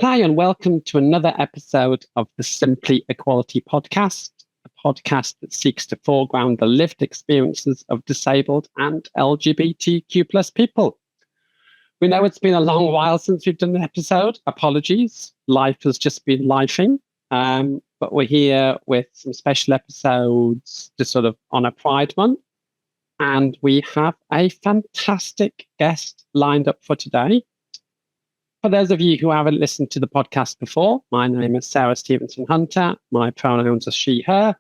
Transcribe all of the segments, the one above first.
Hi, and welcome to another episode of the Simply Equality podcast, a podcast that seeks to foreground the lived experiences of disabled and LGBTQ plus people. We know it's been a long while since we've done an episode. Apologies. Life has just been lifing. But we're here with some special episodes to sort of honor Pride Month. And we have a fantastic guest lined up for today. For those of you who haven't listened to the podcast before, my name is Sarah Stevenson Hunter. My pronouns are she, her,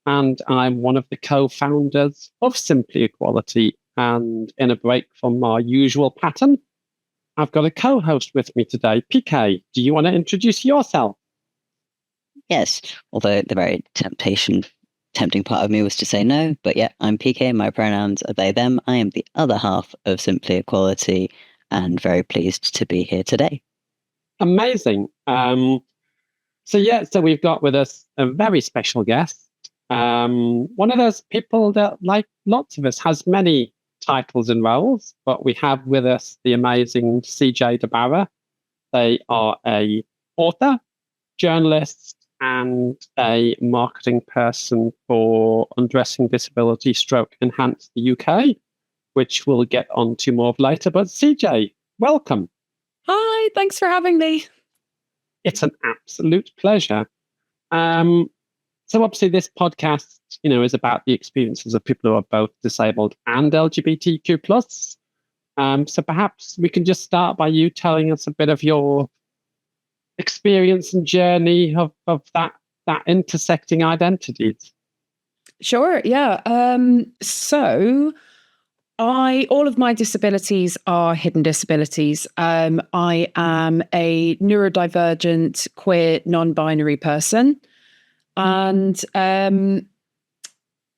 and I'm one of the co-founders of Simply Equality. And in a break from our usual pattern, I've got a co-host with me today. PK, do you want to introduce yourself? Yes, although the very tempting part of me was to say no. But yeah, I'm PK. My pronouns are they, them. I am the other half of Simply Equality, and very pleased to be here today. Amazing. So we've got with us a very special guest. One of those people that, like lots of us, has many titles and roles, but we have with us the amazing CJ De Barra. They are a author, journalist, and a marketing person for Undressing Disability / Enhance the UK, which we'll get on to more of later. But CJ, welcome. Hi, thanks for having me. It's an absolute pleasure. So obviously this podcast, is about the experiences of people who are both disabled and LGBTQ+. So perhaps we can just start by you telling us a bit of your experience and journey of that intersecting identities. Sure, yeah. All of my disabilities are hidden disabilities. I am a neurodivergent, queer, non-binary person. And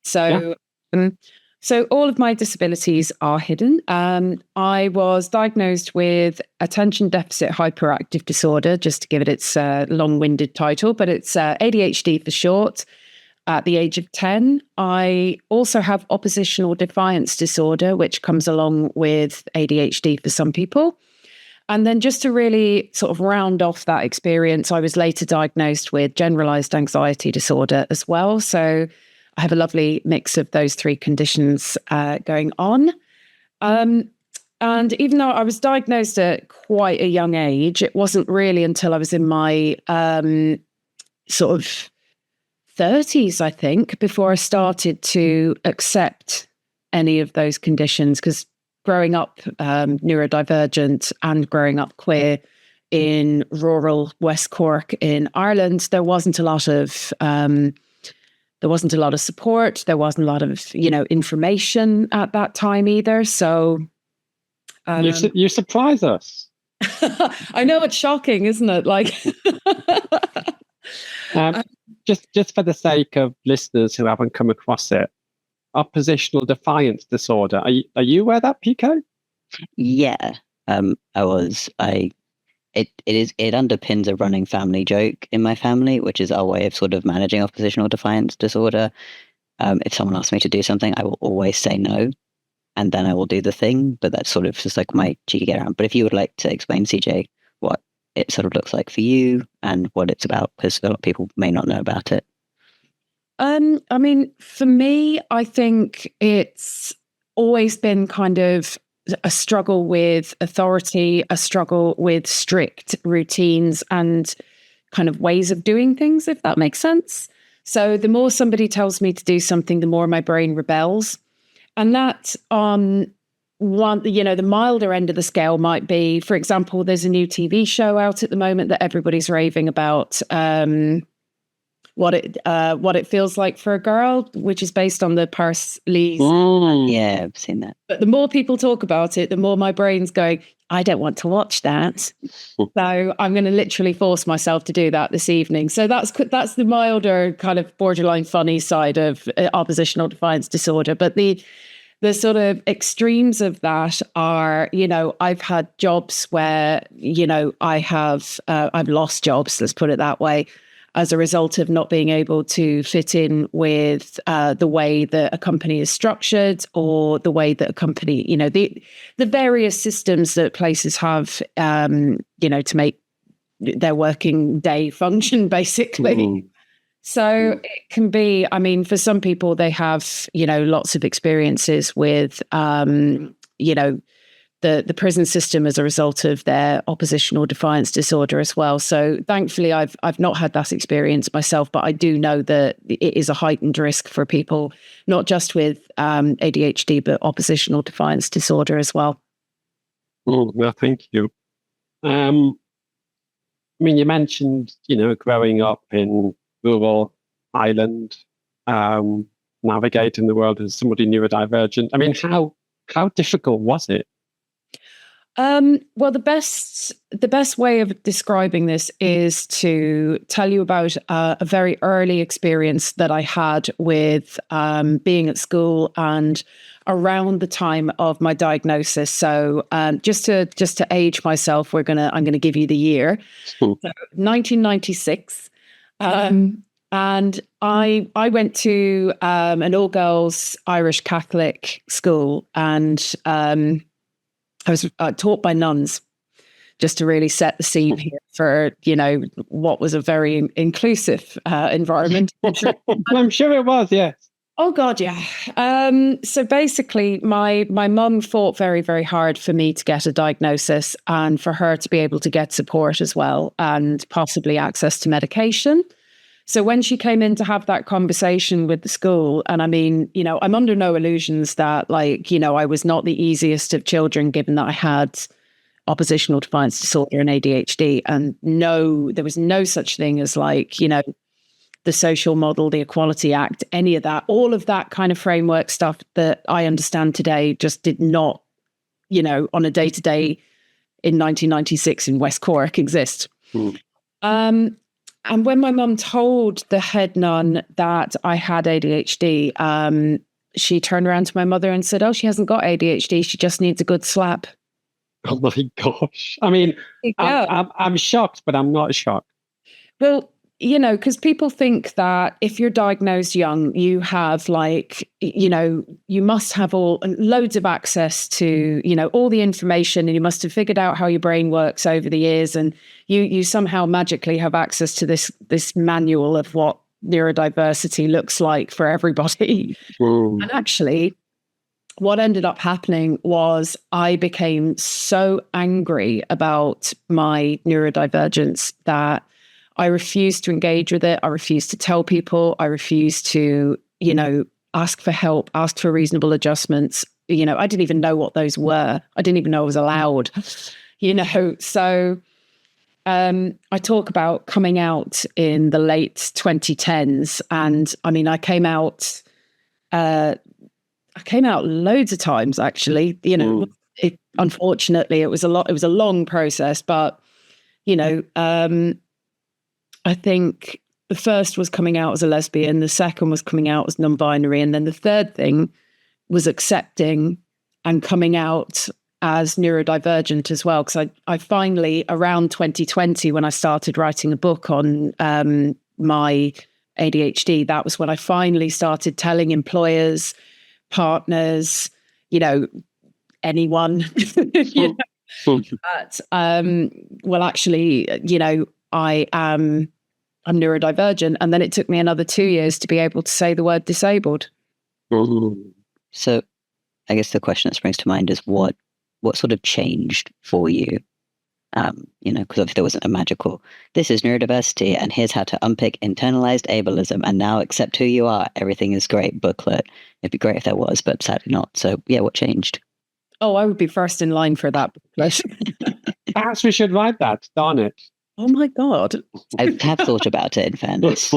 so all of my disabilities are hidden. I was diagnosed with attention deficit hyperactive disorder, just to give it its long-winded title, but it's ADHD for short. At the age of 10, I also have oppositional defiance disorder, which comes along with ADHD for some people. And then just to really sort of round off that experience, I was later diagnosed with generalized anxiety disorder as well. So I have a lovely mix of those three conditions going on. And even though I was diagnosed at quite a young age, it wasn't really until I was in my sort of 30s, I think, before I started to accept any of those conditions, because growing up neurodivergent and growing up queer in rural West Cork in Ireland, there wasn't a lot of support. There wasn't a lot of information at that time either. So you surprise us. I know, it's shocking, isn't it? Like. Just for the sake of listeners who haven't come across it, oppositional defiance disorder. Are you aware of that, PK? Yeah, I was. It underpins a running family joke in my family, which is our way of sort of managing oppositional defiance disorder. If someone asks me to do something, I will always say no, and then I will do the thing. But that's sort of just like my cheeky get around. But if you would like to explain, CJ, what it sort of looks like for you and what it's about, because a lot of people may not know about it. I mean, for me, I think it's always been kind of a struggle with authority, a struggle with strict routines and kind of ways of doing things, if that makes sense. So the more somebody tells me to do something, the more my brain rebels. And that the milder end of the scale might be, for example, there's a new TV show out at the moment that everybody's raving about, what it feels like for a girl, which is based on the Paris Lee's. Yeah, I've seen that. But the more people talk about it, the more my brain's going, I don't want to watch that. So I'm going to literally force myself to do that this evening. So that's the milder kind of borderline funny side of oppositional defiance disorder. But the sort of extremes of that are, I've had jobs where, I've lost jobs, let's put it that way, as a result of not being able to fit in with the way that a company is structured, or the way that a company, the various systems that places have, to make their working day function, basically. So it can be, I mean, for some people, they have, lots of experiences with, the prison system as a result of their oppositional defiance disorder as well. So thankfully, I've not had that experience myself, but I do know that it is a heightened risk for people, not just with ADHD, but oppositional defiance disorder as well. Oh, well, thank you. I mean, you mentioned, growing up in rural Ireland, navigating the world as somebody neurodivergent. I mean, how difficult was it? Well, the best way of describing this is to tell you about a very early experience that I had with being at school and around the time of my diagnosis. So, just to age myself, I'm gonna give you the year, so 1996, and I went to an all girls Irish Catholic school, and I was taught by nuns, just to really set the scene here for, what was a very inclusive environment. I'm sure it was, yes. Oh, God, yeah. So basically, my mum fought very, very hard for me to get a diagnosis and for her to be able to get support as well and possibly access to medication. So when she came in to have that conversation with the school, and I mean, I'm under no illusions that I was not the easiest of children, given that I had oppositional defiance disorder and ADHD. And there was no such thing as the social model, the Equality Act, any of that, all of that kind of framework stuff that I understand today just did not, on a day-to-day in 1996 in West Cork exist. And when my mum told the head nun that I had ADHD, she turned around to my mother and said, "Oh, she hasn't got ADHD. She just needs a good slap." Oh my gosh! I mean, I'm shocked, but I'm not shocked. Well, because people think that if you're diagnosed young, you have you must have loads of access to, all the information, and you must have figured out how your brain works over the years. And you somehow magically have access to this manual of what neurodiversity looks like for everybody. And actually, what ended up happening was I became so angry about my neurodivergence that I refused to engage with it. I refused to tell people. I refused to, ask for help, ask for reasonable adjustments. I didn't even know what those were. I didn't even know I was allowed, So I talk about coming out in the late 2010s. And I mean, I came out loads of times, actually. Unfortunately, it was a long process, but, I think the first was coming out as a lesbian, the second was coming out as non-binary, and then the third thing was accepting and coming out as neurodivergent as well. Because I finally, around 2020, when I started writing a book on my ADHD, that was when I finally started telling employers, partners, anyone, that, well, actually, I'm neurodivergent. And then it took me another 2 years to be able to say the word disabled. So I guess the question that springs to mind is what sort of changed for you? Because obviously there wasn't a magical, this is neurodiversity and here's how to unpick internalized ableism and now accept who you are. Everything is great booklet. It'd be great if there was, but sadly not. So yeah, what changed? Oh, I would be first in line for that booklet. Perhaps we should write that, darn it. Oh my God. I have thought about it, in fairness.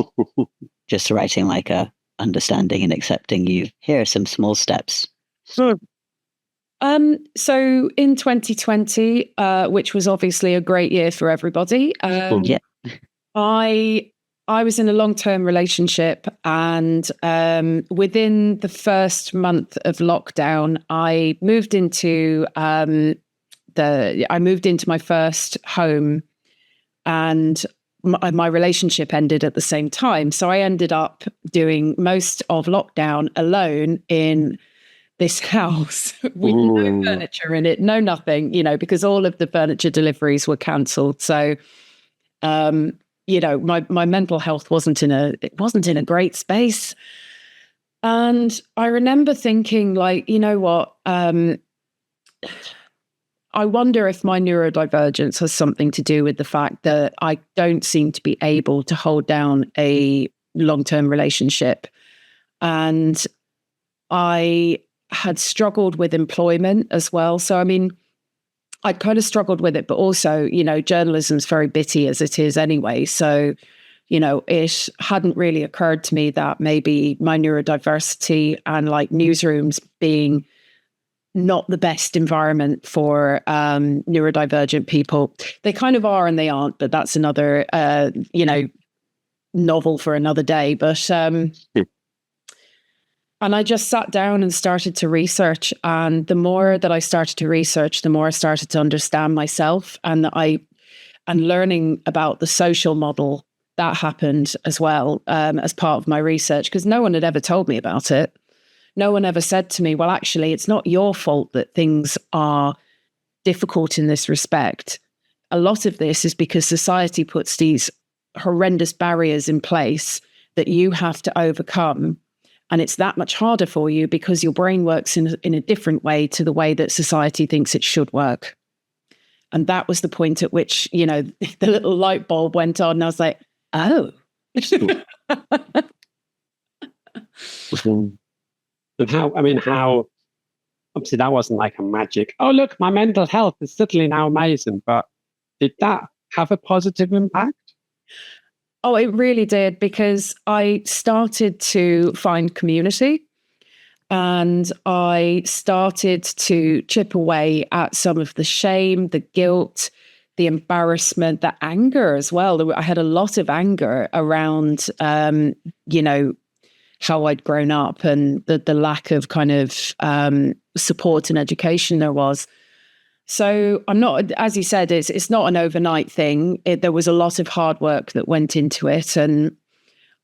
Just writing a understanding and accepting you. Here are some small steps. So in 2020, which was obviously a great year for everybody, I was in a long-term relationship, and within the first month of lockdown, I moved into my first home. And my relationship ended at the same time. So I ended up doing most of lockdown alone in this house with no furniture in it, no nothing, because all of the furniture deliveries were cancelled. So My mental health wasn't in a great space. And I remember thinking, like, you know what? I wonder if my neurodivergence has something to do with the fact that I don't seem to be able to hold down a long-term relationship. And I had struggled with employment as well. So, I mean, I'd kind of struggled with it, but also, journalism's very bitty as it is anyway. So, it hadn't really occurred to me that maybe my neurodiversity and like newsrooms being not the best environment for neurodivergent people. They kind of are and they aren't, but that's another, novel for another day. But, and I just sat down and started to research. And the more that I started to research, the more I started to understand myself, and learning about the social model that happened as well, as part of my research, because no one had ever told me about it. No one ever said to me, well, actually, it's not your fault that things are difficult in this respect. A lot of this is because society puts these horrendous barriers in place that you have to overcome. And it's that much harder for you because your brain works in a different way to the way that society thinks it should work. And that was the point at which, the little light bulb went on. And I was like, oh. And how, obviously that wasn't like a magic, oh, look, my mental health is suddenly now amazing. But did that have a positive impact? Oh, it really did, because I started to find community, and I started to chip away at some of the shame, the guilt, the embarrassment, the anger as well. I had a lot of anger around, how I'd grown up and the lack of kind of support and education there was. So I'm not, as you said, it's not an overnight thing. There was a lot of hard work that went into it. And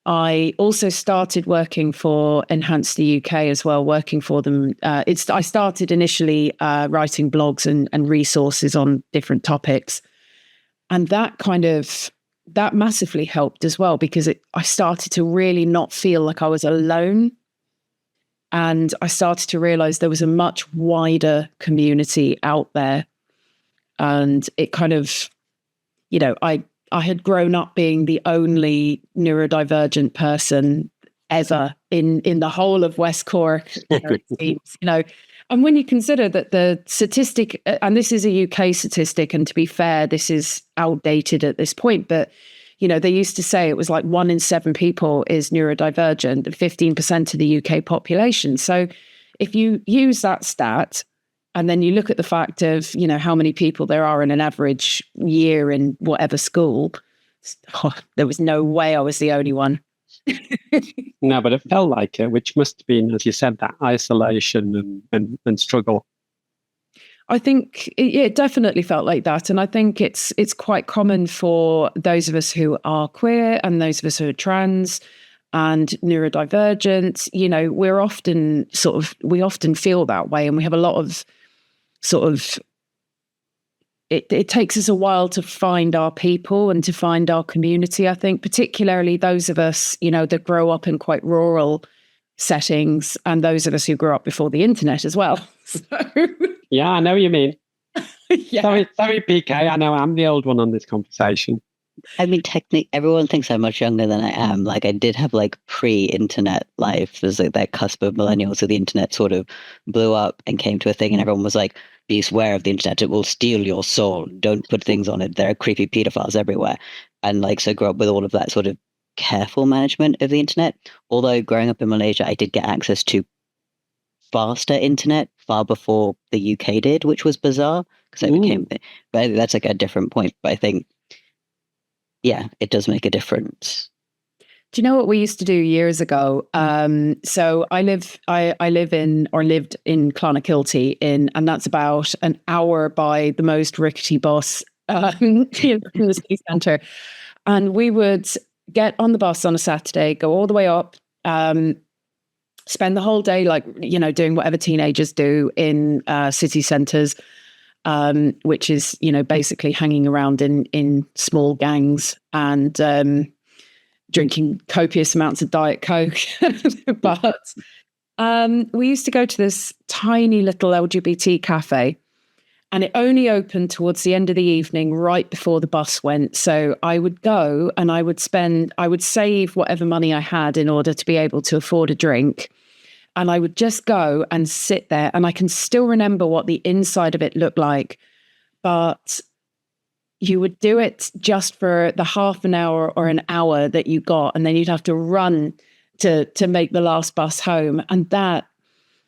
I also started working for Enhance the UK as well, working for them. I started initially writing blogs and resources on different topics. And that massively helped as well, because I started to really not feel like I was alone. And I started to realize there was a much wider community out there. And it kind of, I had grown up being the only neurodivergent person ever in the whole of West Cork, it seems, And when you consider that the statistic, and this is a UK statistic, and to be fair, this is outdated at this point, but, they used to say it was like 1 in 7 people is neurodivergent, 15% of the UK population. So if you use that stat, and then you look at the fact of, how many people there are in an average year in whatever school, there was no way I was the only one. No, but it felt like it, which must have been, as you said, that isolation and struggle. I think it definitely felt like that. And I think it's quite common for those of us who are queer and those of us who are trans and neurodivergent. We're often we often feel that way. And we have a lot of it takes us a while to find our people and to find our community, I think, particularly those of us, that grow up in quite rural settings, and those of us who grew up before the internet as well. So, yeah, I know what you mean. Yeah. Sorry, PK. I know I'm the old one on this conversation. I mean, technically, everyone thinks I'm much younger than I am. Like, I did have like pre-internet life. There's like that cusp of millennials, so the internet sort of blew up and came to a thing, and everyone was like, "Be aware of the internet; it will steal your soul. Don't put things on it. There are creepy pedophiles everywhere." And like, so I grew up with all of that sort of careful management of the internet. Although growing up in Malaysia, I did get access to faster internet far before the UK did, which was bizarre because it became. But that's like a different point. But I think, yeah, it does make a difference. Do you know what we used to do years ago? So I lived in Clonakilty and that's about an hour by the most rickety bus in the city centre. And we would get on the bus on a Saturday, go all the way up, spend the whole day, doing whatever teenagers do in city centres. which is, basically hanging around in small gangs and drinking copious amounts of Diet Coke. But we used to go to this tiny little LGBT cafe, and it only opened towards the end of the evening, right before the bus went. So I would go and I would save whatever money I had in order to be able to afford a drink. And I would just go and sit there. And I can still remember what the inside of it looked like. But you would do it just for the half an hour or an hour that you got. And then you'd have to run to make the last bus home. And that,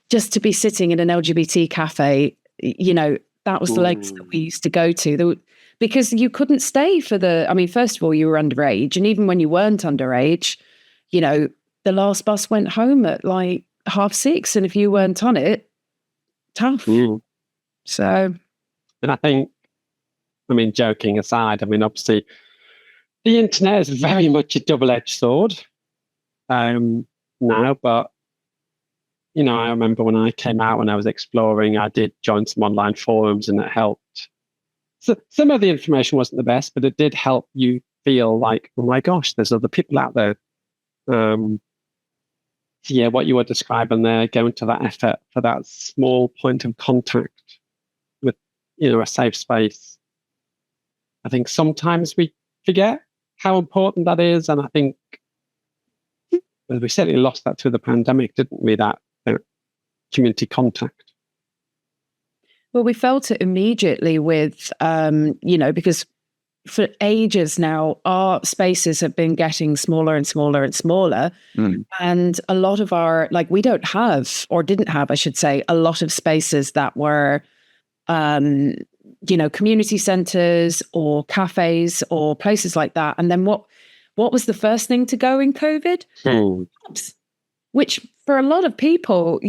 just to be sitting in an LGBT cafe, that was the lengths that we used to go to. Because you couldn't stay first of all, you were underage. And even when you weren't underage, the last bus went home at like 6:30. And if you weren't on it, tough. So. And I think, joking aside, obviously the internet is very much a double-edged sword now, but I remember when I came out, when I was exploring, I did join some online forums and it helped. So some of the information wasn't the best, but it did help you feel like, oh my gosh, there's other people out there. What you were describing there, going to that effort for that small point of contact with, a safe space. I think sometimes we forget how important that is. And I think we certainly lost that through the pandemic, didn't we? That community contact. Well, we felt it immediately with, because for ages now, our spaces have been getting smaller and smaller and smaller. And a lot of we don't have, or didn't have, I should say, a lot of spaces that were, community centres or cafes or places like that. And then what was the first thing to go in COVID? Pubs. Which for a lot of people,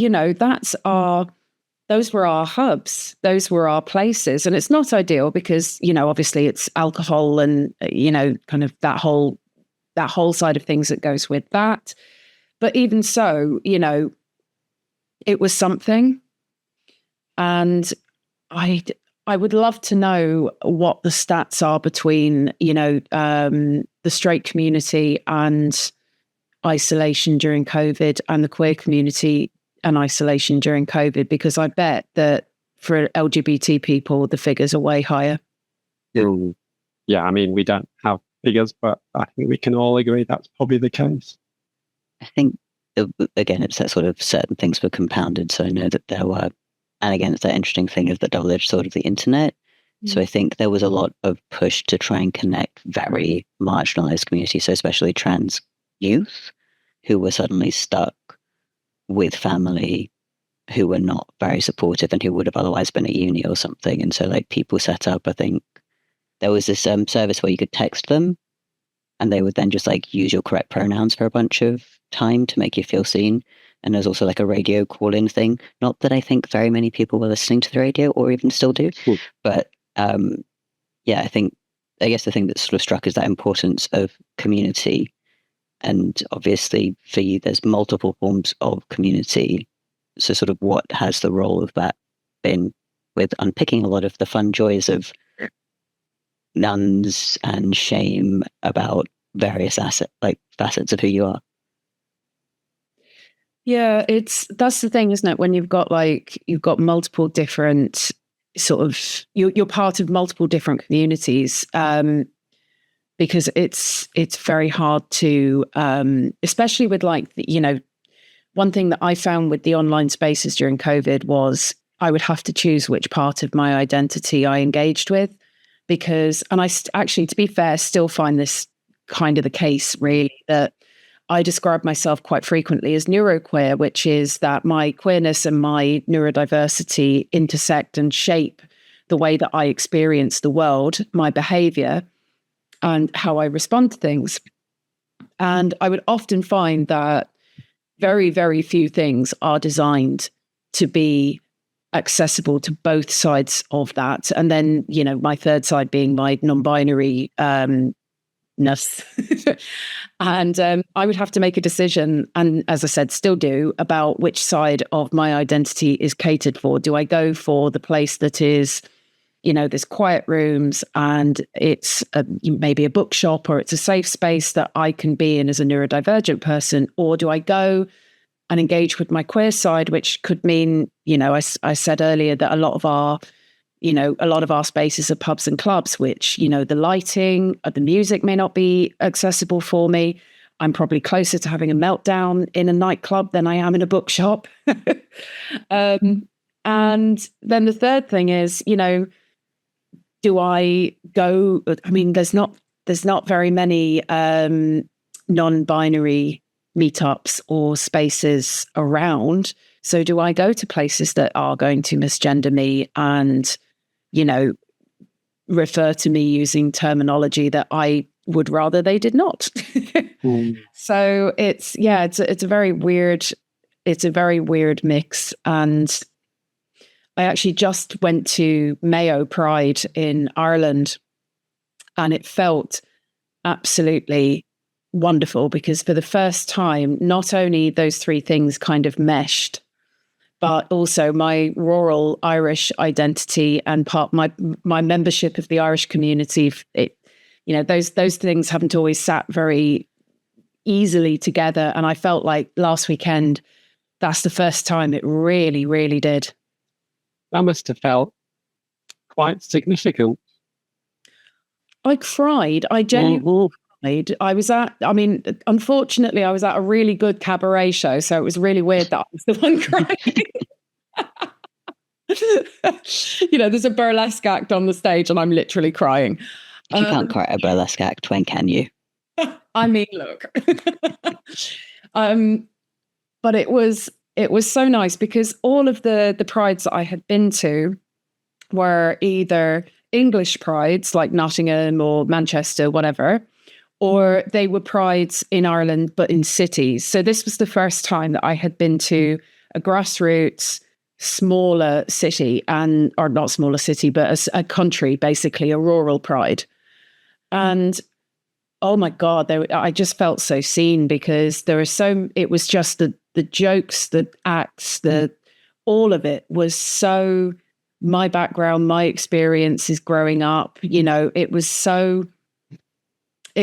those were our hubs. Those were our places. And it's not ideal because, obviously it's alcohol and, kind of that whole side of things that goes with that. But even so, it was something. And I would love to know what the stats are between, the straight community and isolation during COVID and the queer community and isolation during COVID, because I bet that for LGBT people, the figures are way higher. Yeah, we don't have figures, but I think we can all agree that's probably the case. I think, again, it's that sort of certain things were compounded. So I know that there were, and again, it's that interesting thing of the double-edged sword of the internet. So I think there was a lot of push to try and connect very marginalized communities, so especially trans youth who were suddenly stuck with family who were not very supportive and who would have otherwise been at uni or something. And so people set up, I think there was this service where you could text them and they would then just use your correct pronouns for a bunch of time to make you feel seen. And there's also a radio call-in thing. Not that I think very many people were listening to the radio or even still do, but I guess the thing that sort of struck is that importance of community. And obviously for you, there's multiple forms of community. So sort of what has the role of that been with unpicking a lot of the fun joys of nuns and shame about various facets of who you are? Yeah, that's the thing, isn't it? When you've got multiple different sort of, you're part of multiple different communities, because it's very hard to, especially with one thing that I found with the online spaces during COVID was I would have to choose which part of my identity I engaged with, because, and I actually, to be fair, still find this kind of the case really, that I describe myself quite frequently as neuroqueer, which is that my queerness and my neurodiversity intersect and shape the way that I experience the world, my behavior, and how I respond to things. And I would often find that very, very few things are designed to be accessible to both sides of that. And then, my third side being my non-binary ness. And I would have to make a decision, and as I said, still do, about which side of my identity is catered for. Do I go for the place that is there's quiet rooms and it's maybe a bookshop, or it's a safe space that I can be in as a neurodivergent person? Or do I go and engage with my queer side, which could mean, I said earlier that a lot of our spaces are pubs and clubs, which, the lighting, the music may not be accessible for me. I'm probably closer to having a meltdown in a nightclub than I am in a bookshop. And then the third thing is, do I go? I mean, there's not very many non-binary meetups or spaces around. So do I go to places that are going to misgender me and, refer to me using terminology that I would rather they did not? So it's a very weird mix. And I actually just went to Mayo Pride in Ireland, and it felt absolutely wonderful, because for the first time, not only those three things kind of meshed, but also my rural Irish identity and my membership of the Irish community. Those things haven't always sat very easily together. And I felt like last weekend, that's the first time it really, really did. That must have felt quite significant. I cried. I genuinely cried. Unfortunately, I was at a really good cabaret show, so it was really weird that I was the one crying. There's a burlesque act on the stage and I'm literally crying. You can't cry at a burlesque act, when can you? I mean, look. But it was so nice, because all of the prides that I had been to were either English prides like Nottingham or Manchester, whatever, or they were prides in Ireland, but in cities. So this was the first time that I had been to a grassroots, smaller city, or not smaller city, but a country, basically a rural pride. And oh my God, I just felt so seen, because it was just the jokes, the acts, all of it was so my background, my experiences growing up, it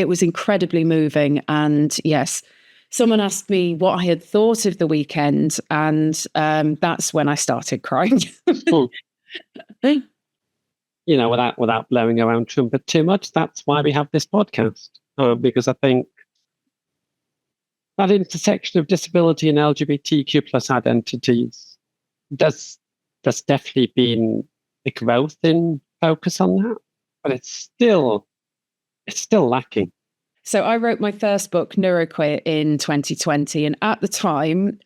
was incredibly moving. And yes, someone asked me what I had thought of the weekend, and that's when I started crying. Without blowing around trumpet too much, that's why we have this podcast. Because I think that intersection of disability and LGBTQ plus identities, there's definitely been a growth in focus on that, but it's still lacking. So I wrote my first book, Neuroqueer, in 2020, and at the time,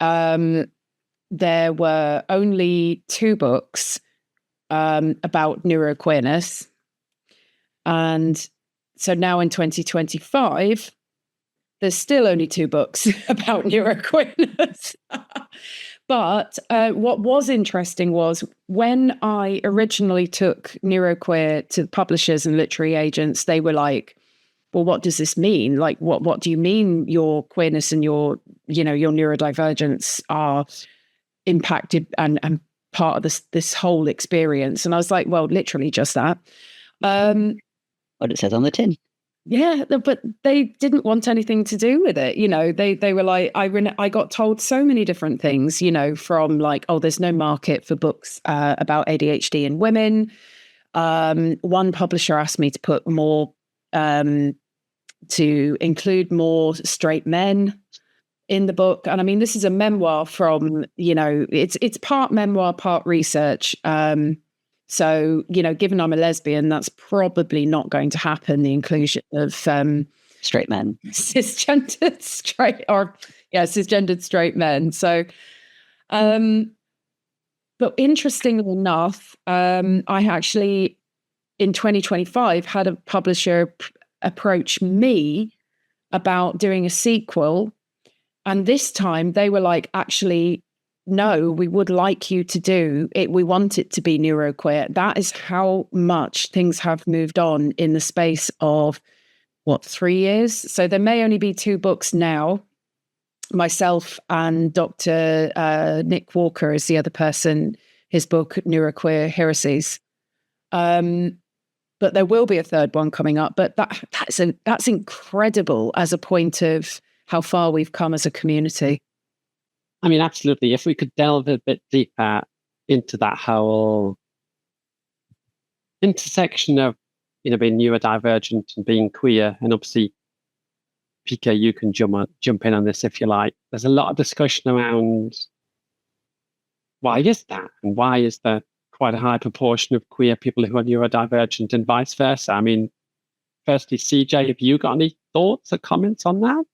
there were only 2 books about neuroqueerness, and so now in 2025, there's still only 2 books about neuroqueerness. But what was interesting was when I originally took Neuroqueer to publishers and literary agents, they were like, well, what does this mean? Like, what do you mean your queerness and your neurodivergence are impacted and part of this whole experience? And I was like, well, literally just that. What it says on the tin. Yeah, but they didn't want anything to do with it. They were like, I got told so many different things, from like, oh, there's no market for books about ADHD in women. One publisher asked me to put more, to include more straight men in the book. And I mean, this is a memoir from, it's part memoir, part research. So, given I'm a lesbian, that's probably not going to happen, the inclusion of straight men, cisgendered straight men. So, but interestingly enough, I actually, in 2025, had a publisher approach me about doing a sequel. And this time they were like, actually, no, we would like you to do it. We want it to be Neuroqueer. That is how much things have moved on in the space of 3 years. So there may only be 2 books now. Myself and Dr. Nick Walker is the other person, his book, Neuroqueer Heresies. But there will be a third one coming up. But that's incredible as a point of how far we've come as a community. I mean, absolutely. If we could delve a bit deeper into that whole intersection of, being neurodivergent and being queer, and obviously, PK, you can jump in on this if you like. There's a lot of discussion around why is that, and why is there quite a high proportion of queer people who are neurodivergent and vice versa? I mean, firstly, CJ, have you got any thoughts or comments on that?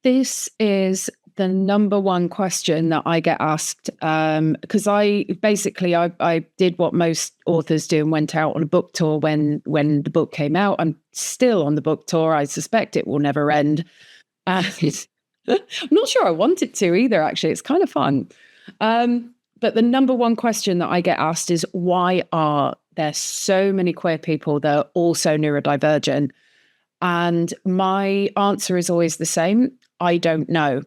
This is the number one question that I get asked, because I did what most authors do and went out on a book tour when the book came out. I'm still on the book tour. I suspect it will never end. I'm not sure I want it to either, actually. It's kind of fun. But the number one question that I get asked is, why are there so many queer people that are also neurodivergent? And my answer is always the same. I don't know.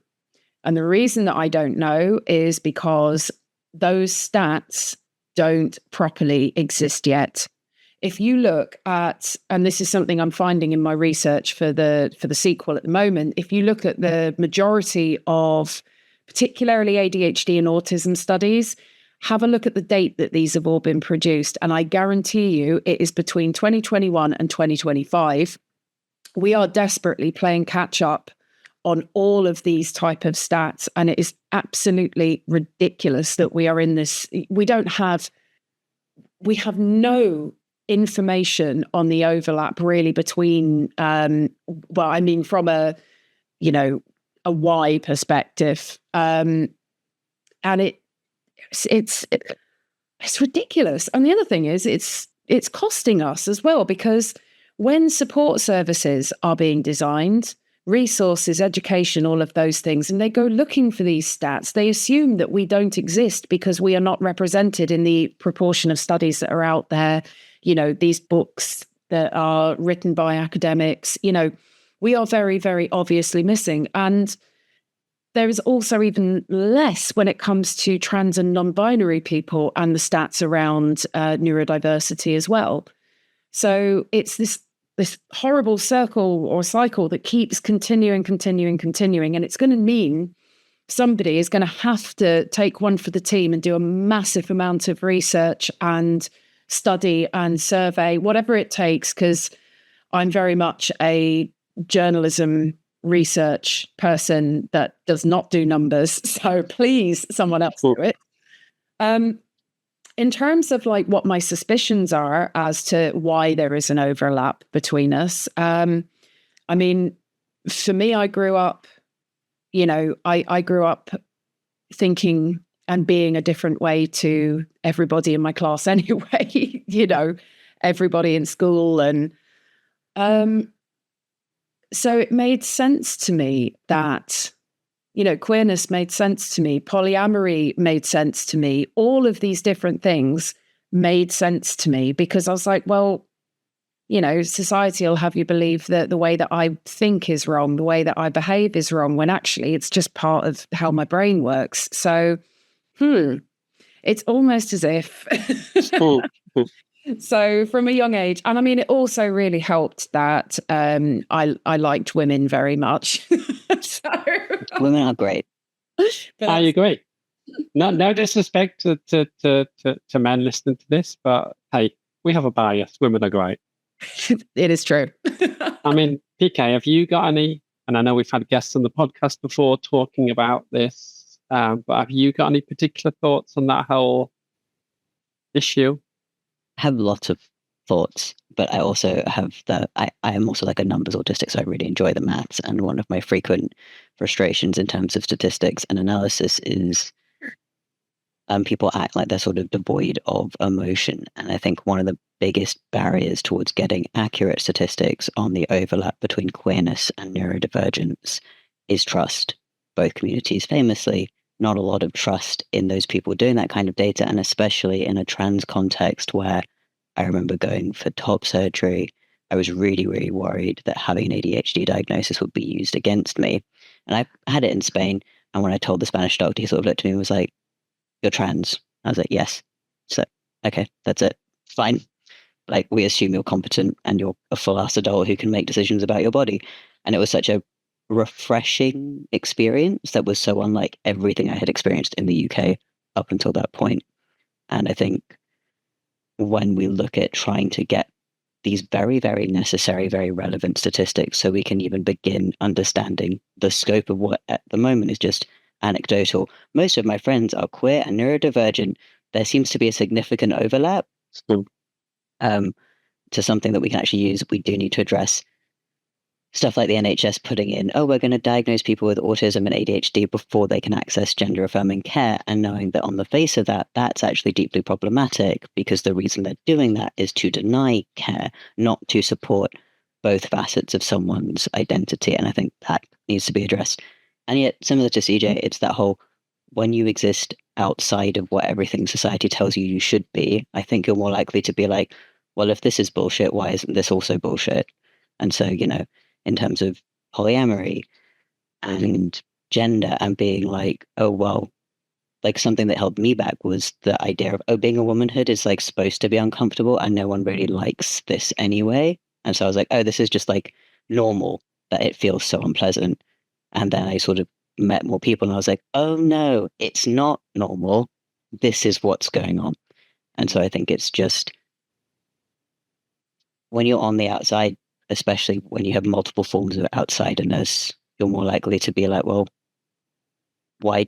And the reason that I don't know is because those stats don't properly exist yet. If you look at, and this is something I'm finding in my research for the sequel at the moment, if you look at the majority of particularly ADHD and autism studies, have a look at the date that these have all been produced. And I guarantee you it is between 2021 and 2025. We are desperately playing catch up on all of these type of stats. And it is absolutely ridiculous that we are in this. We have no information on the overlap really between, from a Y perspective. And it's ridiculous. And the other thing is it's costing us as well, because when support services are being designed, resources, education, all of those things, and they go looking for these stats, they assume that we don't exist because we are not represented in the proportion of studies that are out there, these books that are written by academics, we are very, very obviously missing. And there is also even less when it comes to trans and non-binary people and the stats around neurodiversity as well. So it's this horrible circle or cycle that keeps continuing. And it's going to mean somebody is going to have to take one for the team and do a massive amount of research and study and survey, whatever it takes, because I'm very much a journalism research person that does not do numbers. So please, someone else do it. In terms of like what my suspicions are as to why there is an overlap between us, I mean, for me, I grew up, I grew up thinking and being a different way to everybody in my class anyway, everybody in school. And so it made sense to me that, queerness made sense to me. Polyamory made sense to me. All of these different things made sense to me because I was like, well, society will have you believe that the way that I think is wrong, the way that I behave is wrong, when actually it's just part of how my brain works. So, it's almost as if... So from a young age, and I mean, it also really helped that I liked women very much. Women are great. I agree. No disrespect to men listening to this, but hey, we have a bias. Women are great. It is true. I mean, PK, have you got any? And I know we've had guests on the podcast before talking about this, but have you got any particular thoughts on that whole issue? I have lots of thoughts, but I also have I am also like a numbers autistic, so I really enjoy the maths. And one of my frequent frustrations in terms of statistics and analysis is people act like they're sort of devoid of emotion. And I think one of the biggest barriers towards getting accurate statistics on the overlap between queerness and neurodivergence is trust. Both communities famously not a lot of trust in those people doing that kind of data, and especially in a trans context where I remember going for top surgery. I was really, really worried that having an ADHD diagnosis would be used against me. And I had it in Spain, and when I told the Spanish doctor, he sort of looked at me and was like, "You're trans." I was like, "Yes." So, okay, that's it. Fine. like, we assume you're competent and you're a full-ass adult who can make decisions about your body. And it was such a refreshing experience that was so unlike everything I had experienced in the UK up until that point. And I think when we look at trying to get these very, very necessary, very relevant statistics so we can even begin understanding the scope of what at the moment is just anecdotal. Most of my friends are queer and neurodivergent. There seems to be a significant overlap to something that we can actually use. We do need to address stuff like the NHS putting in, we're going to diagnose people with autism and ADHD before they can access gender-affirming care, and knowing that on the face of that, that's actually deeply problematic, because the reason they're doing that is to deny care, not to support both facets of someone's identity. And I think that needs to be addressed. And yet, similar to CJ, it's that whole, when you exist outside of what everything society tells you you should be, I think you're more likely to be like, well, if this is bullshit, why isn't this also bullshit? And so, in terms of polyamory and gender, and being like, like, something that held me back was the idea of, being a womanhood is like supposed to be uncomfortable and no one really likes this anyway. And so I was like, this is just like normal, that it feels so unpleasant. And then I sort of met more people and I was like, oh no, it's not normal. This is what's going on. And so I think it's just, when you're on the outside, especially when you have multiple forms of outsiderness, you're more likely to be like, well, why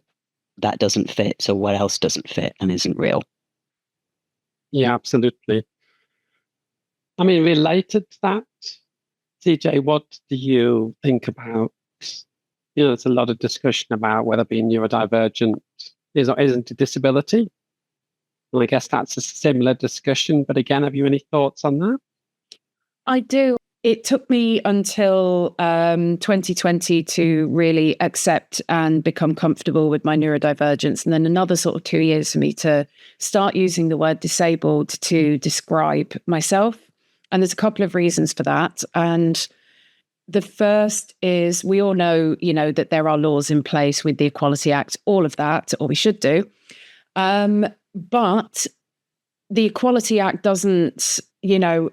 that doesn't fit, so what else doesn't fit and isn't real? Yeah, absolutely. I mean, related to that, CJ, what do you think about, there's a lot of discussion about whether being neurodivergent is or isn't a disability. And I guess that's a similar discussion, but again, have you any thoughts on that? I do. It took me until 2020 to really accept and become comfortable with my neurodivergence. And then another sort of 2 years for me to start using the word disabled to describe myself. And there's a couple of reasons for that. And the first is, we all know, that there are laws in place with the Equality Act, all of that, or we should do. But the Equality Act doesn't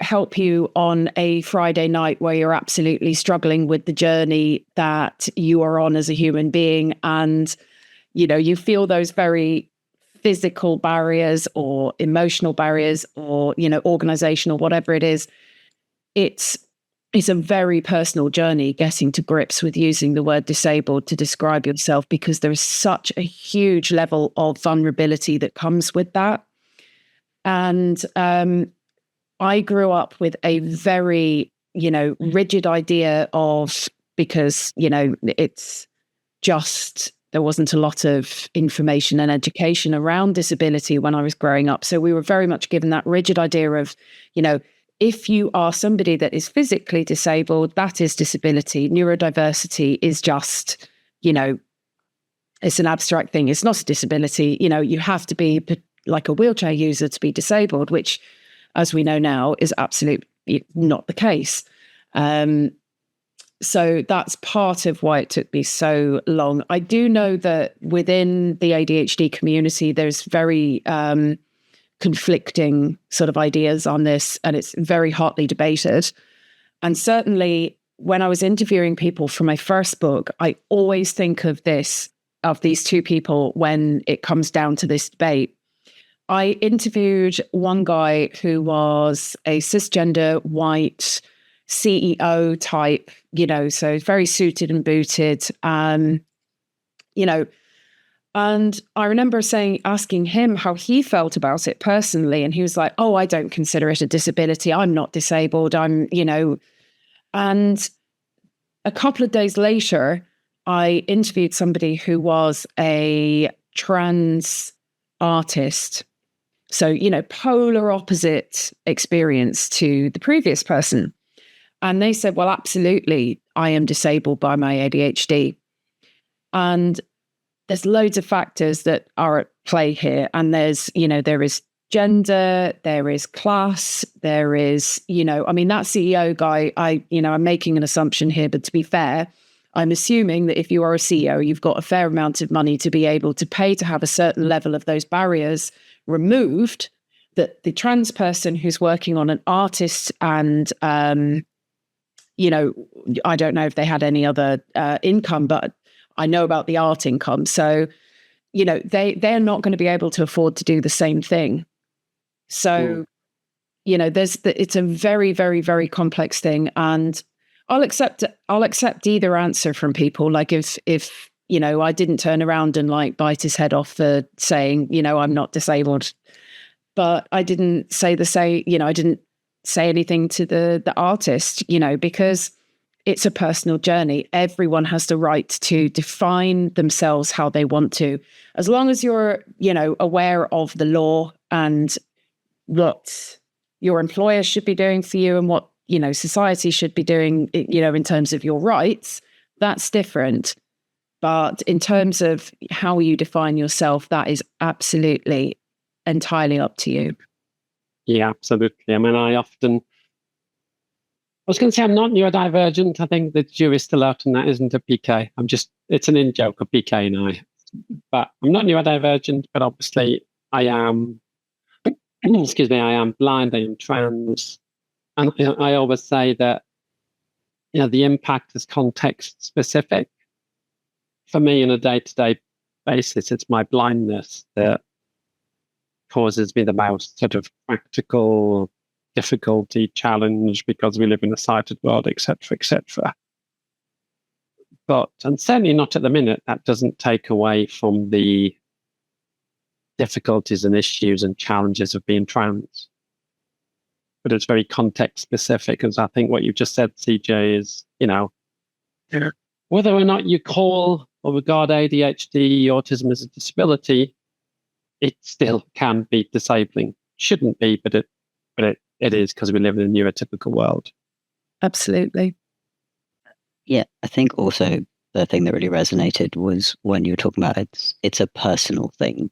help you on a Friday night where you're absolutely struggling with the journey that you are on as a human being. And, you feel those very physical barriers or emotional barriers or, organizational, whatever it is. It's a very personal journey getting to grips with using the word disabled to describe yourself, because there is such a huge level of vulnerability that comes with that. And, I grew up with a very, rigid idea of, because, it's just, there wasn't a lot of information and education around disability when I was growing up. So we were very much given that rigid idea of, if you are somebody that is physically disabled, that is disability. Neurodiversity is just, it's an abstract thing. It's not a disability. You have to be like a wheelchair user to be disabled, which, as we know now, is absolutely not the case. So that's part of why it took me so long. I do know that within the ADHD community, there's very conflicting sort of ideas on this, and it's very hotly debated. And certainly when I was interviewing people for my first book, I always think of these two people when it comes down to this debate. I interviewed one guy who was a cisgender white CEO type, so very suited and booted, and I remember asking him how he felt about it personally. And he was like, I don't consider it a disability. I'm not disabled. And a couple of days later, I interviewed somebody who was a trans artist. So, polar opposite experience to the previous person. And they said, well, absolutely, I am disabled by my ADHD. And there's loads of factors that are at play here. And there's, there is gender, there is class, there is, that CEO guy, I'm making an assumption here, but to be fair, I'm assuming that if you are a CEO, you've got a fair amount of money to be able to pay to have a certain level of those barriers removed. that the trans person who's working on an artist and, you know, I don't know if they had any other income, but I know about the art income. So, you know, they're not going to be able to afford to do the same thing. So, you know, it's a very, very, very complex thing. And I'll accept either answer from people. Like if, you know, I didn't turn around and like bite his head off for saying, you know, I'm not disabled, but I didn't say I didn't say anything to the artist, you know, because it's a personal journey. Everyone has the right to define themselves how they want to, as long as you're, you know, aware of the law and what your employer should be doing for you and what, you know, society should be doing, you know, in terms of your rights. That's different. But in terms of how you define yourself, that is absolutely entirely up to you. Yeah, absolutely. I mean, I was going to say I'm not neurodivergent. I think the jury's still out on that, isn't a PK. It's an in-joke, a PK and I. But I'm not neurodivergent, but obviously I am, excuse me, I am blind, I am trans. And I always say that, you know, the impact is context specific. For me, on a day-to-day basis, it's my blindness that causes me the most sort of practical difficulty, challenge, because we live in a sighted world, etc., etc. But, and certainly not at the minute, that doesn't take away from the difficulties and issues and challenges of being trans. But it's very context specific, as I think what you just said, CJ, is, you know, whether or not you call or regard ADHD, autism as a disability, it still can be disabling. Shouldn't be, but it is, because we live in a neurotypical world. Absolutely. Yeah, I think also the thing that really resonated was when you were talking about it's a personal thing.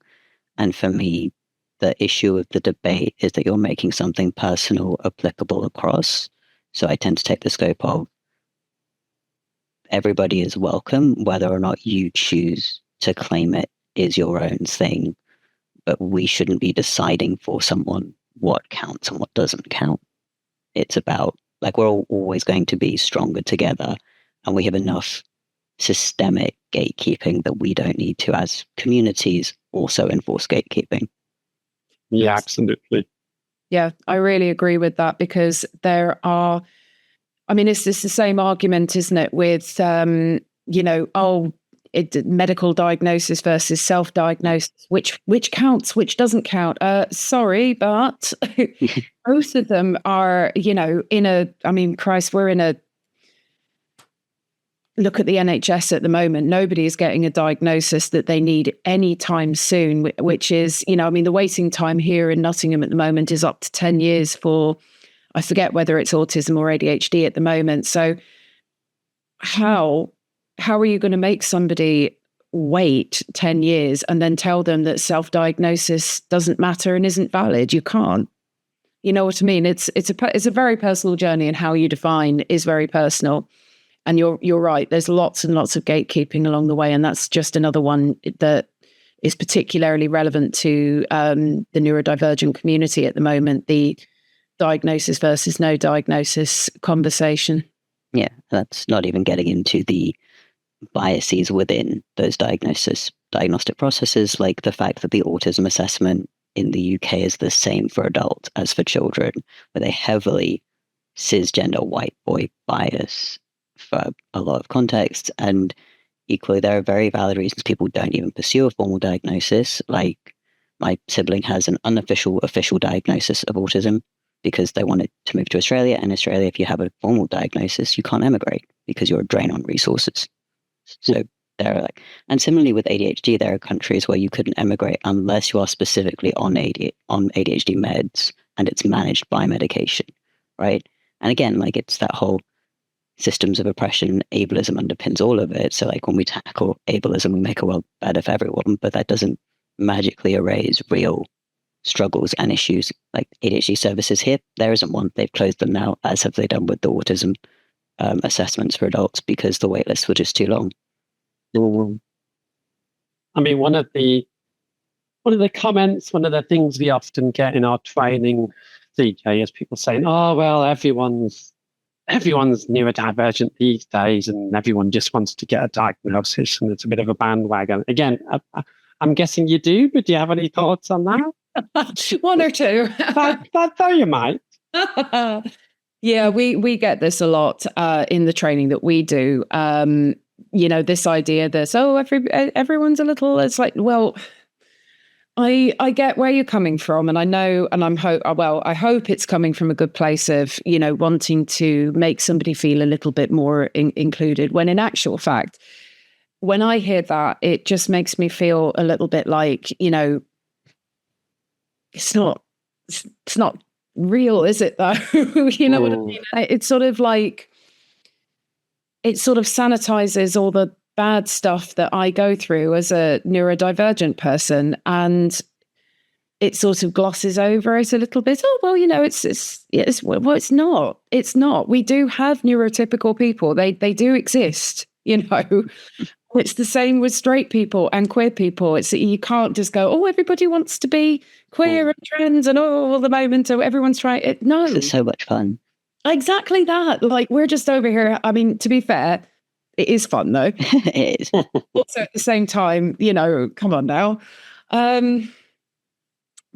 And for me, the issue of the debate is that you're making something personal applicable across. So I tend to take the scope of everybody is welcome, whether or not you choose to claim it is your own thing. But we shouldn't be deciding for someone what counts and what doesn't count. It's about, like, we're all always going to be stronger together, and we have enough systemic gatekeeping that we don't need to, as communities, also enforce gatekeeping. Yeah, absolutely. Yeah, I really agree with that, because there are, I mean, it's just the same argument, isn't it, with, you know, medical diagnosis versus self-diagnosis, which counts, which doesn't count. Sorry, but both of them are, you know, Christ, we're in a, look at the NHS at the moment. Nobody is getting a diagnosis that they need anytime soon, which is, you know, I mean, the waiting time here in Nottingham at the moment is up to 10 years for, I forget whether it's autism or ADHD at the moment. So how are you going to make somebody wait 10 years and then tell them that self-diagnosis doesn't matter and isn't valid? You can't. You know what I mean? It's a very personal journey, and how you define is very personal. And you're right. There's lots and lots of gatekeeping along the way, and that's just another one that is particularly relevant to the neurodivergent community at the moment. The diagnosis versus no diagnosis conversation. Yeah, that's not even getting into the biases within those diagnostic processes, like the fact that the autism assessment in the UK is the same for adults as for children, with a heavily cisgender white boy bias for a lot of context. And equally, there are very valid reasons people don't even pursue a formal diagnosis. Like, my sibling has an unofficial official diagnosis of autism because they wanted to move to Australia. And Australia, if you have a formal diagnosis, you can't emigrate because you're a drain on resources. So there are and similarly with ADHD, there are countries where you couldn't emigrate unless you are specifically on ADHD meds and it's managed by medication, right? And again, like, it's that whole systems of oppression, ableism underpins all of it. So, like, when we tackle ableism, we make a world better for everyone, but that doesn't magically erase real struggles and issues. Like ADHD services here, there isn't one. They've closed them now, as have they done with the autism assessments for adults, because the wait lists were just too long. I mean, one of the one of the comments, one of the things we often get in our training, CJ, is people saying, "Oh, well, everyone's neurodivergent these days, and everyone just wants to get a diagnosis, and it's a bit of a bandwagon." Again, I'm guessing you do, but do you have any thoughts on that? One or two. That you might. Yeah, we get this a lot in the training that we do. This idea that everyone's a little. It's like, well, I get where you're coming from, and I know, and I hope it's coming from a good place of, wanting to make somebody feel a little bit more included. When in actual fact, when I hear that, it just makes me feel a little bit like, it's not real, is it though? You know what I mean? It's sort of like, it sort of sanitizes all the bad stuff that I go through as a neurodivergent person, and it sort of glosses over it a little bit. Oh, well, it's not. It's not. We do have neurotypical people. They do exist, It's the same with straight people and queer people. You can't just go, oh, everybody wants to be queer and trans and all the moment, or everyone's trying it. No. It's so much fun. Exactly that. Like, we're just over here. I mean, to be fair, it is fun, though. It is. Also, at the same time, come on now.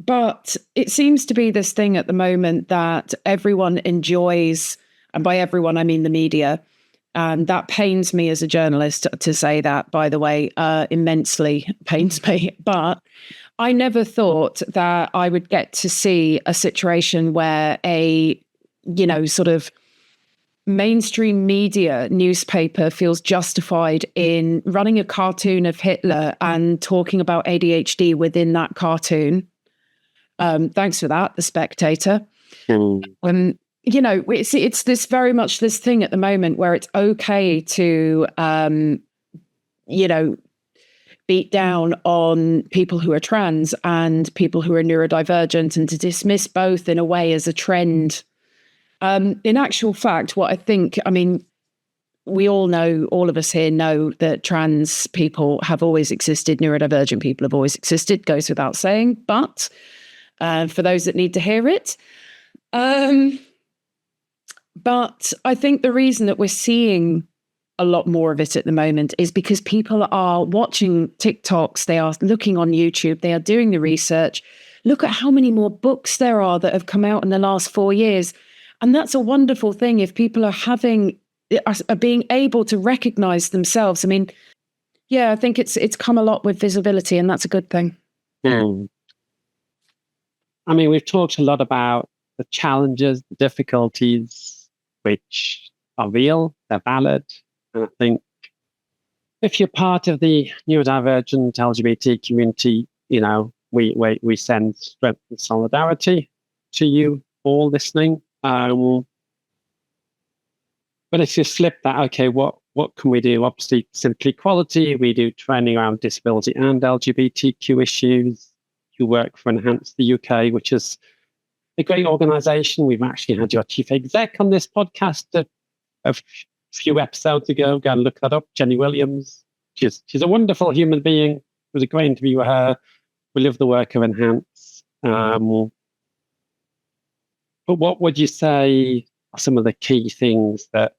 But it seems to be this thing at the moment that everyone enjoys, and by everyone, I mean the media. And that pains me as a journalist to say that, by the way, immensely pains me. But I never thought that I would get to see a situation where a, sort of mainstream media newspaper feels justified in running a cartoon of Hitler and talking about ADHD within that cartoon. Thanks for that, The Spectator. It's this very much this thing at the moment where it's okay to, beat down on people who are trans and people who are neurodivergent, and to dismiss both in a way as a trend. In actual fact, what I think, we all know, all of us here know that trans people have always existed, neurodivergent people have always existed, goes without saying, but for those that need to hear it. But I think the reason that we're seeing a lot more of it at the moment is because people are watching TikToks, they are looking on YouTube, they are doing the research. Look at how many more books there are that have come out in the last 4 years. And that's a wonderful thing if people are being able to recognize themselves. I think it's come a lot with visibility, and that's a good thing. We've talked a lot about the challenges, the difficulties, which are real, they're valid. And I think if you're part of the neurodivergent LGBT community, we send strength and solidarity to you all listening. But if you flip that, okay, what can we do? Obviously, Simply Equality, we do training around disability and LGBTQ issues. You work for Enhance the UK, which is a great organisation. We've actually had your chief exec on this podcast a few episodes ago. Go and look that up. Jenny Williams. She's a wonderful human being. It was a great interview with her. We love the work of Enhance. But what would you say are some of the key things that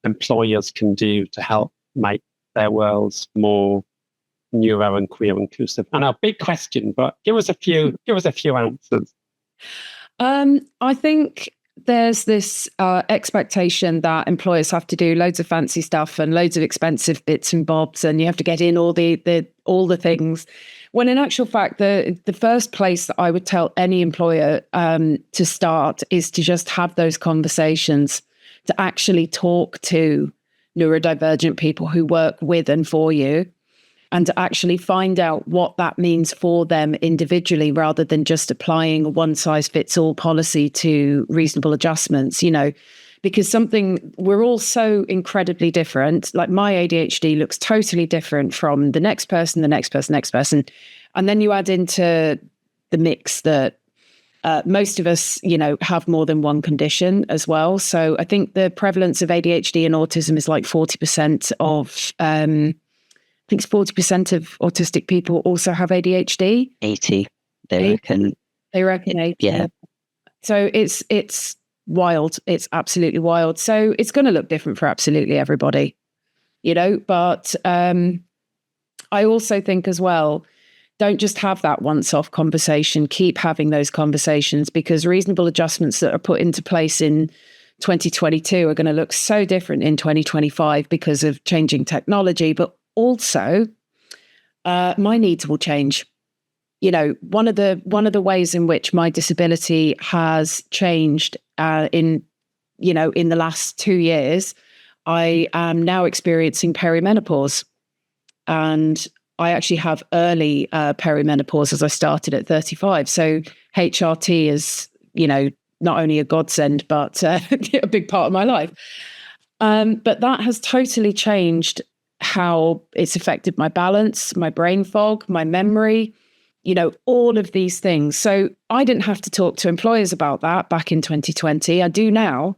employers can do to help make their worlds more neuro and queer inclusive? I know, big question, but give us a few answers. I think there's this expectation that employers have to do loads of fancy stuff and loads of expensive bits and bobs, and you have to get in all the things. When in actual fact, the first place that I would tell any employer to start is to just have those conversations, to actually talk to neurodivergent people who work with and for you, and to actually find out what that means for them individually, rather than just applying a one-size-fits-all policy to reasonable adjustments, because we're all so incredibly different. Like, my ADHD looks totally different from the next person. And then you add into the mix that most of us, have more than one condition as well. So I think the prevalence of ADHD and autism is like 40% of think it's 40% of autistic people also have ADHD. 80, they reckon. They reckon 80. Yeah. So it's wild. It's absolutely wild. So it's going to look different for absolutely everybody, but I also think as well, don't just have that once-off conversation. Keep having those conversations, because reasonable adjustments that are put into place in 2022 are going to look so different in 2025 because of changing technology, but also my needs will change. One of the ways in which my disability has changed in the last 2 years, I am now experiencing perimenopause, and I actually have early perimenopause, as I started at 35. So HRT is, not only a godsend, but a big part of my life. But that has totally changed how it's affected my balance, my brain fog, my memory, all of these things. So I didn't have to talk to employers about that back in 2020. I do now.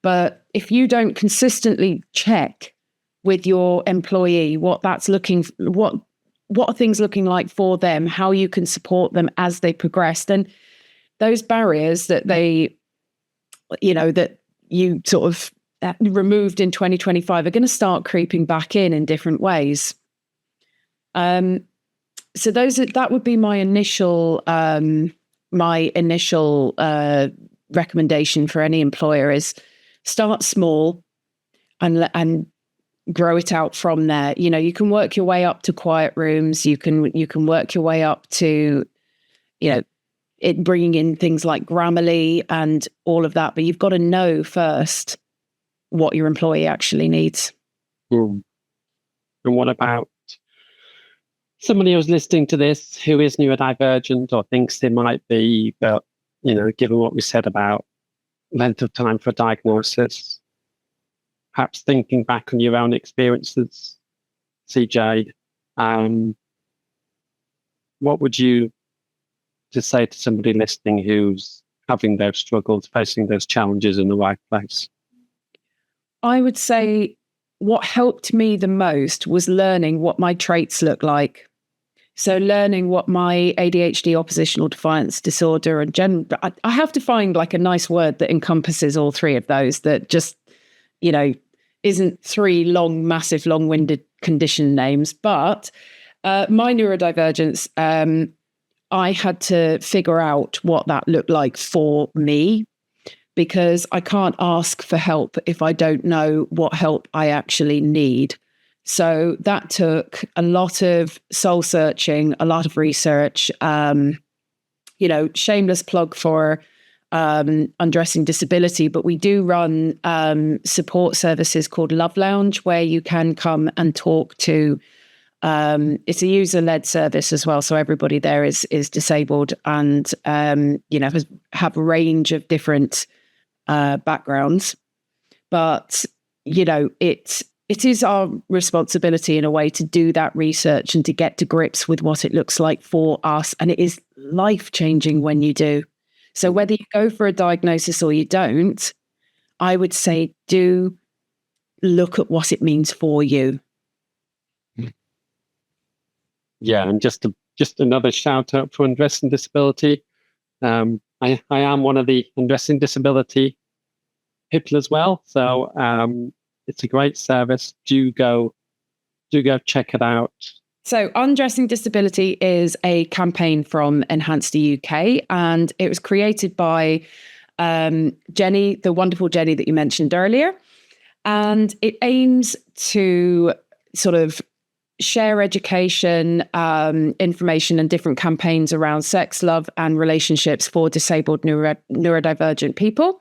But if you don't consistently check with your employee what are things looking like for them, how you can support them as they progress, then those barriers that that you sort of removed in 2025 are going to start creeping back in different ways. So that would be my initial recommendation for any employer is start small and grow it out from there. You can work your way up to quiet rooms. You can work your way up to, it bringing in things like Grammarly and all of that. But you've got to know first what your employee actually needs. And what about somebody who's listening to this who is neurodivergent or thinks they might be, but, given what we said about length of time for diagnosis, perhaps thinking back on your own experiences, CJ, what would you just say to somebody listening who's having those struggles, facing those challenges in the workplace? I would say what helped me the most was learning what my traits look like. So learning what my ADHD, oppositional defiance disorder, and I have to find like a nice word that encompasses all three of those, that just, isn't three massive, long-winded condition names. But my neurodivergence, I had to figure out what that looked like for me, because I can't ask for help if I don't know what help I actually need. So that took a lot of soul searching, a lot of research, shameless plug for Undressing Disability, but we do run support services called Love Lounge, where you can come and talk to, it's a user-led service as well. So everybody there is disabled and, have a range of different backgrounds. But, it is our responsibility in a way to do that research and to get to grips with what it looks like for us. And it is life-changing when you do. So whether you go for a diagnosis or you don't, I would say do look at what it means for you. Yeah, and just another shout out for Undressing Disability. I am one of the Undressing Disability people as well. So it's a great service. Do go check it out. So Undressing Disability is a campaign from Enhance the UK, and it was created by Jenny, the wonderful Jenny that you mentioned earlier. And it aims to sort of share education, information and different campaigns around sex, love and relationships for disabled neurodivergent people.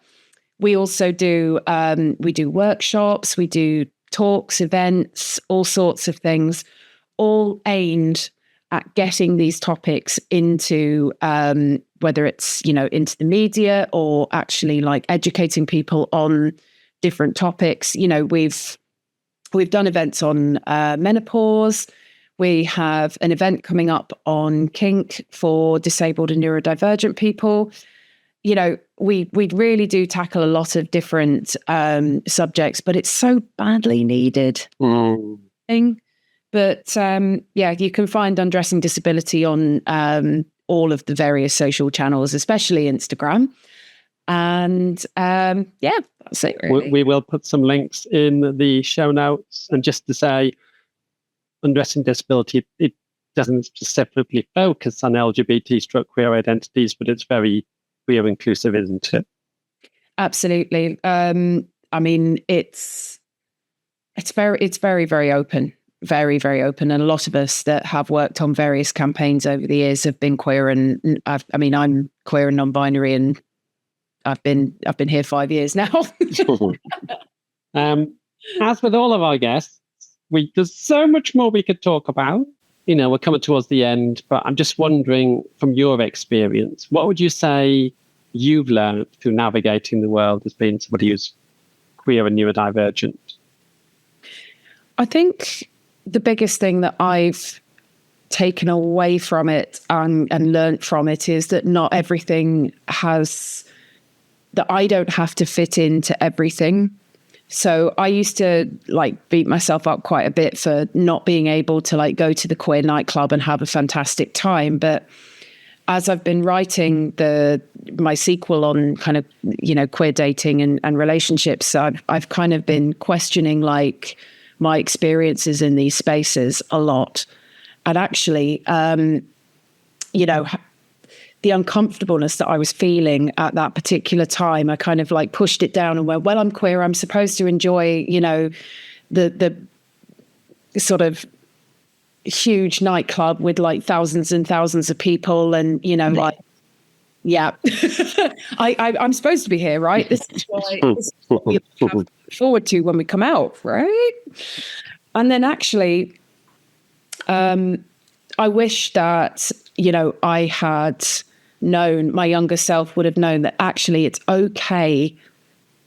We also do workshops, we do talks, events, all sorts of things, all aimed at getting these topics into whether it's, into the media or actually like educating people on different topics. We've done events on menopause. We have an event coming up on kink for disabled and neurodivergent people. We really do tackle a lot of different subjects, but it's so badly needed. But you can find Undressing Disability on all of the various social channels, especially Instagram. And that's it, really. We will put some links in the show notes. And just to say, Undressing Disability, it doesn't specifically focus on LGBT/queer identities, but it's very queer inclusive, isn't it? Absolutely. I mean, it's very, very open. Very, very open. And a lot of us that have worked on various campaigns over the years have been queer, and I'm queer and non-binary, and I've been here 5 years now. As with all of our guests, there's so much more we could talk about. We're coming towards the end, but I'm just wondering, from your experience, what would you say you've learned through navigating the world as being somebody who's queer and neurodivergent? I think the biggest thing that I've taken away from it and learned from it is that not everything that I don't have to fit into everything. So I used to beat myself up quite a bit for not being able to go to the queer nightclub and have a fantastic time. But as I've been writing my sequel on kind of, queer dating and relationships, I've kind of been questioning my experiences in these spaces a lot. And actually, the uncomfortableness that I was feeling at that particular time, I kind of pushed it down and went, well, I'm queer. I'm supposed to enjoy, the sort of huge nightclub with thousands and thousands of people. And, yeah, I'm supposed to be here, right? This is what we have to look forward to when we come out, right? And then actually, I wish that, I had known, my younger self would have known that actually it's okay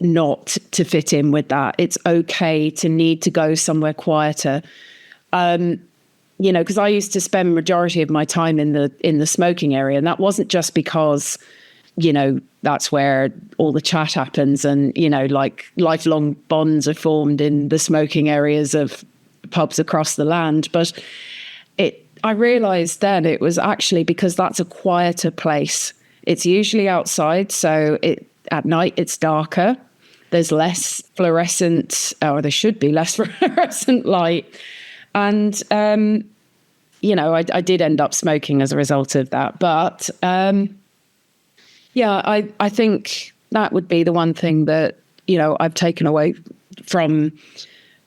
not to fit in with that. It's okay to need to go somewhere quieter. Because I used to spend majority of my time in the smoking area, and that wasn't just because, that's where all the chat happens, and lifelong bonds are formed in the smoking areas of pubs across the land. But I realized then it was actually because that's a quieter place. It's usually outside, so at night it's darker. There's less fluorescent, or there should be less fluorescent light. And, I did end up smoking as a result of that. But, I think that would be the one thing that, I've taken away from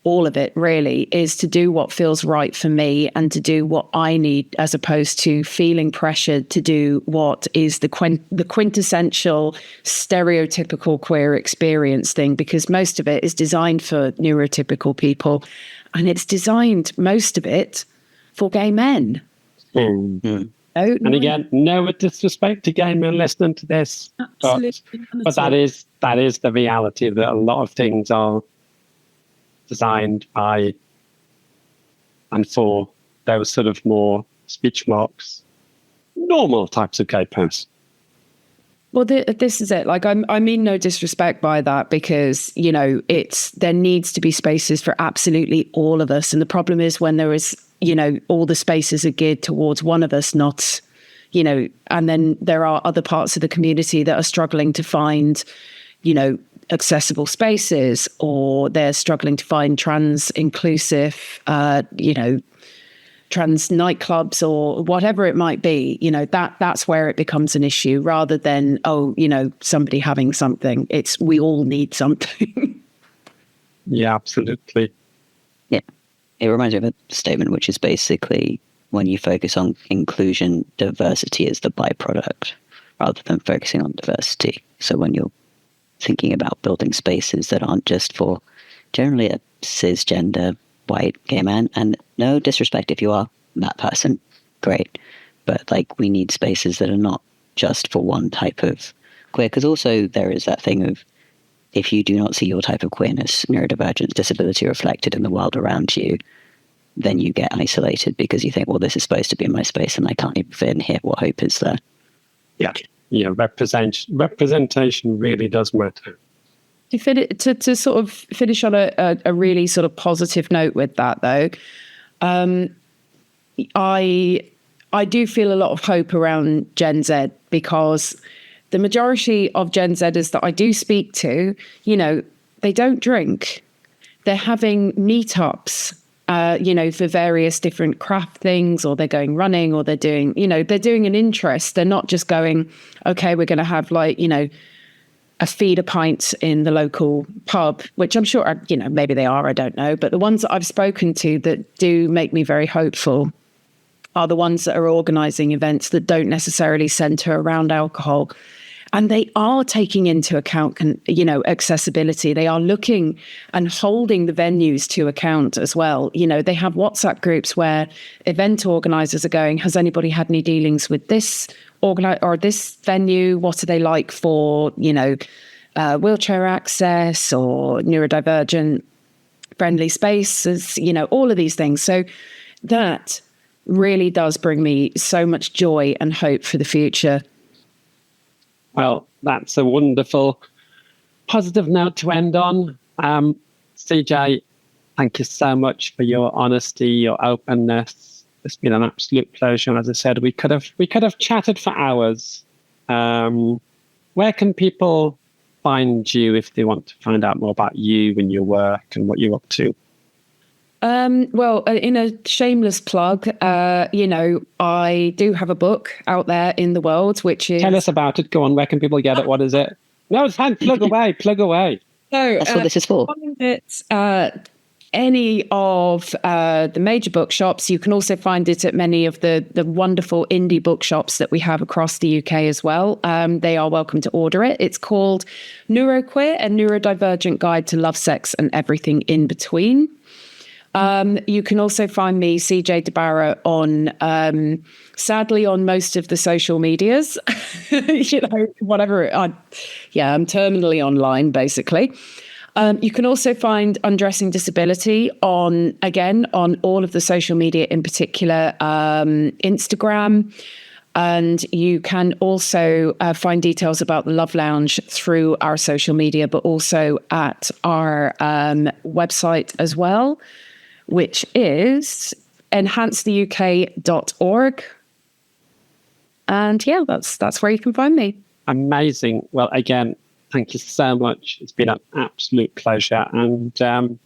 all of it, really, is to do what feels right for me and to do what I need, as opposed to feeling pressured to do what is the quintessential stereotypical queer experience thing, because most of it is designed for neurotypical people, and it's designed, most of it, for gay men. Mm-hmm. And again, no disrespect to gay men listening to this, but that is the reality, that a lot of things are designed by and for those sort of more speech marks, normal types of gay person. Well, this is it. I mean no disrespect by that, because, there needs to be spaces for absolutely all of us. And the problem is when there is, all the spaces are geared towards one of us, not, and then there are other parts of the community that are struggling to find, accessible spaces, or they're struggling to find trans inclusive, trans nightclubs, or whatever it might be. That's where it becomes an issue, rather than, somebody having something. It's, we all need something. Yeah, absolutely. Yeah. It reminds me of a statement, which is basically, when you focus on inclusion, diversity is the byproduct, rather than focusing on diversity. So when you're thinking about building spaces that aren't just for generally a cisgender white gay man, and no disrespect if you are that person, great, but we need spaces that are not just for one type of queer, because also there is that thing of, if you do not see your type of queerness, neurodivergence, disability reflected in the world around you, then you get isolated, because you think, well, this is supposed to be in my space and I can't even fit in here. What hope is there? Yeah, representation really does matter. To sort of finish on a really sort of positive note with that, though, I do feel a lot of hope around Gen Z, because the majority of Gen Zers that I do speak to, you know, they don't drink. They're having meetups, you know, for various different craft things, or they're going running, or they're doing, you know, they're doing an interest. They're not just going, okay, we're going to have like, you know, a feed a pint in the local pub, which I'm sure, you know, maybe they are, I don't know. But the ones that I've spoken to that do make me very hopeful are the ones that are organising events that don't necessarily centre around alcohol. And they are taking into account, you know, accessibility. They are looking and holding the venues to account as well. You know, they have WhatsApp groups where event organisers are going, has anybody had any dealings with this or this venue? What are they like for, you know, wheelchair access or neurodivergent friendly spaces, you know, all of these things. So that really does bring me so much joy and hope for the future. Well, that's a wonderful positive note to end on. CJ, thank you so much for your honesty, your openness. It's been an absolute pleasure. And as I said, we could have chatted for hours. Where can people find you if they want to find out more about you and your work and what you're up to? Well, in a shameless plug, you know, I do have a book out there in the world, which is... Tell us about it. Go on. Where can people get it? What is it? No, it's fine. Plug away. So, that's what this is for. Find it any of the major bookshops. You can also find it at many of the wonderful indie bookshops that we have across the UK as well. They are welcome to order it. It's called Neuroqueer, a Neurodivergent Guide to Love, Sex and Everything in Between. You can also find me, CJ De Barra, on sadly on most of the social medias. You know, whatever. I'm terminally online, basically. You can also find Undressing Disability on all of the social media, in particular Instagram. And you can also find details about the Love Lounge through our social media, but also at our website as well, which is enhancetheuk.org. And yeah, that's where you can find me. Amazing. Well, again, thank you so much. It's been an absolute pleasure. And good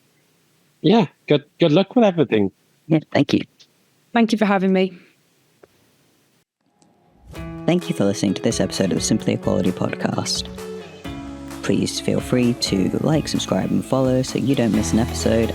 luck with everything. Yeah, thank you. Thank you for having me. Thank you for listening to this episode of Simply Equality Podcast. Please feel free to like, subscribe and follow so you don't miss an episode,